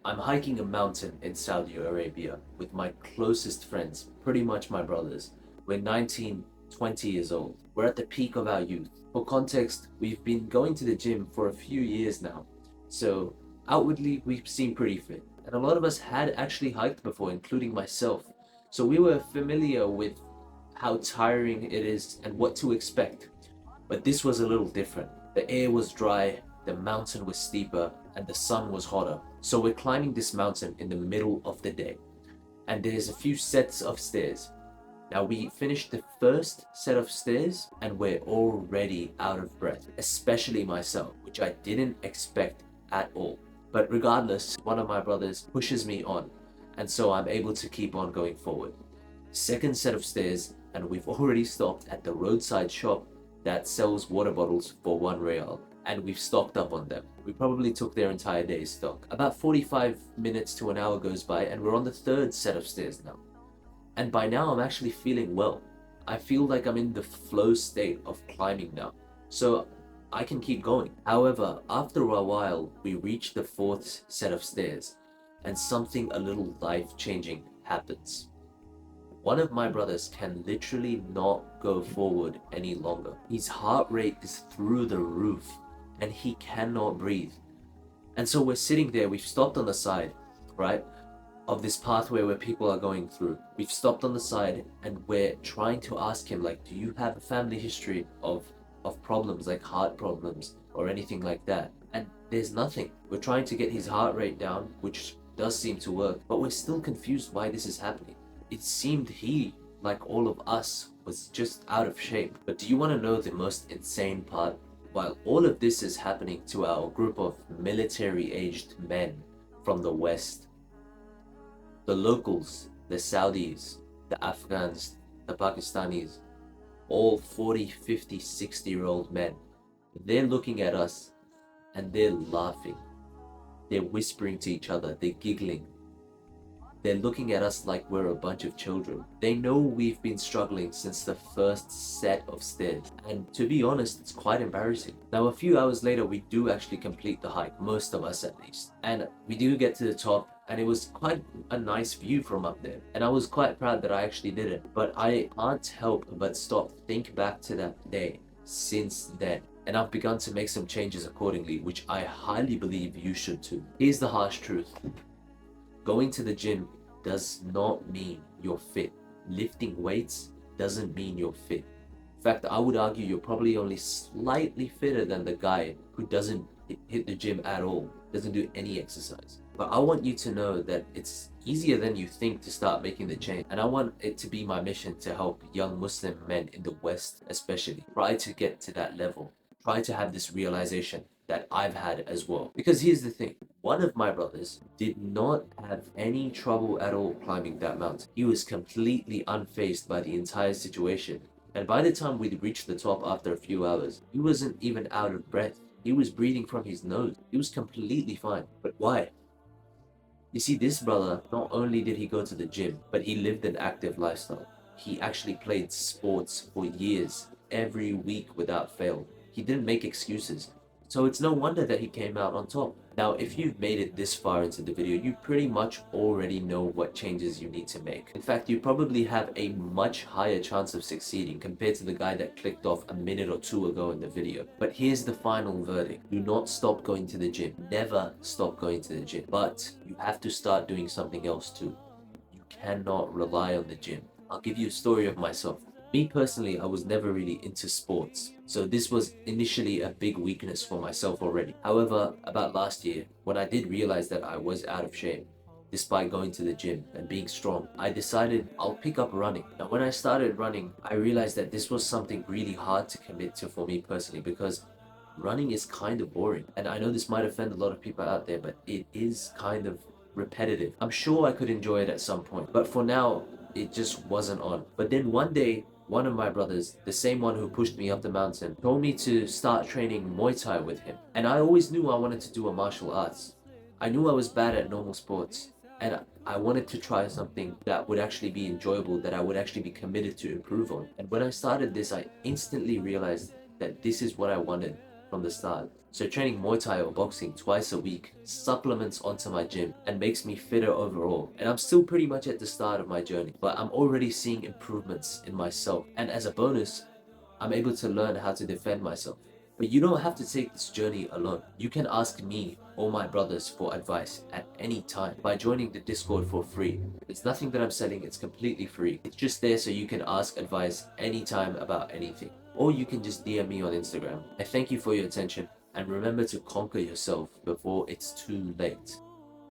I'm hiking a mountain in Saudi Arabia with my closest friends, pretty much my brothers. We're 19, 20 years old. We're at the peak of our youth. For context, we've been going to the gym for a few years now. So outwardly, we seem pretty fit. And a lot of us had actually hiked before, including myself. So we were familiar with how tiring it is and what to expect. But this was a little different. The air was dry, the mountain was steeper, and the sun was hotter. So we're climbing this mountain in the middle of the day. And there's a few sets of stairs. Now we finished the first set of stairs and we're already out of breath, especially myself, which I didn't expect at all. But regardless, one of my brothers pushes me on, and so I'm able to keep on going forward. Second set of stairs, and we've already stopped at the roadside shop that sells water bottles for 1 real, and we've stocked up on them. We probably took their entire day's stock. About 45 minutes to an hour goes by, and we're on the third set of stairs now. And by now, I'm actually feeling well. I feel like I'm in the flow state of climbing now, so I can keep going. However, after a while, we reach the fourth set of stairs, and something a little life-changing happens. One of my brothers can literally not go forward any longer. His heart rate is through the roof, and he cannot breathe. And so we're sitting there, we've stopped on the side, right, of this pathway where people are going through. We've stopped on the side and we're trying to ask him, like, do you have a family history of problems, like heart problems or anything like that? And there's nothing. We're trying to get his heart rate down, which does seem to work, but we're still confused why this is happening. It seemed he, like all of us, was just out of shape. But do you want to know the most insane part? While all of this is happening to our group of military-aged men from the West, the locals, the Saudis, the Afghans, the Pakistanis, all 40, 50, 60-year-old men, they're looking at us and they're laughing. They're whispering to each other, they're giggling. They're looking at us like we're a bunch of children. They know we've been struggling since the first set of stairs. And to be honest, it's quite embarrassing. Now, a few hours later, we do actually complete the hike, most of us at least. And we do get to the top, and it was quite a nice view from up there. And I was quite proud that I actually did it. But I can't help but think back to that day since then. And I've begun to make some changes accordingly, which I highly believe you should too. Here's the harsh truth. Going to the gym does not mean you're fit. Lifting weights doesn't mean you're fit. In fact, I would argue you're probably only slightly fitter than the guy who doesn't hit the gym at all, doesn't do any exercise. But I want you to know that it's easier than you think to start making the change. And I want it to be my mission to help young Muslim men in the West especially try to get to that level. Try to have this realization that I've had as well. Because here's the thing, one of my brothers did not have any trouble at all climbing that mountain. He was completely unfazed by the entire situation. And by the time we'd reached the top after a few hours, he wasn't even out of breath. He was breathing from his nose. He was completely fine. But why? You see, this brother, not only did he go to the gym, but he lived an active lifestyle. He actually played sports for years, every week without fail. He didn't make excuses. So it's no wonder that he came out on top. Now, if you've made it this far into the video, you pretty much already know what changes you need to make. In fact, you probably have a much higher chance of succeeding compared to the guy that clicked off a minute or two ago in the video. But here's the final verdict. Do not stop going to the gym. Never stop going to the gym. But you have to start doing something else too. You cannot rely on the gym. I'll give you a story of myself. Me personally, I was never really into sports, so this was initially a big weakness for myself already. However, about last year, when I did realize that I was out of shape, despite going to the gym and being strong, I decided I'll pick up running. Now, when I started running, I realized that this was something really hard to commit to for me personally, because running is kind of boring. And I know this might offend a lot of people out there, but it is kind of repetitive. I'm sure I could enjoy it at some point, but for now, it just wasn't on. But then one day, one of my brothers, the same one who pushed me up the mountain, told me to start training Muay Thai with him. And I always knew I wanted to do a martial arts. I knew I was bad at normal sports, and I wanted to try something that would actually be enjoyable, that I would actually be committed to improve on. And when I started this, I instantly realized that this is what I wanted. from the start. So training Muay Thai or boxing twice a week supplements onto my gym and makes me fitter overall. And I'm still pretty much at the start of my journey, but I'm already seeing improvements in myself. And as a bonus, I'm able to learn how to defend myself. But you don't have to take this journey alone. You can ask me or my brothers for advice at any time by joining the Discord for free. It's nothing that I'm selling, it's completely free. It's just there so you can ask advice anytime about anything. Or you can just DM me on Instagram. I thank you for your attention and remember to conquer yourself before it's too late.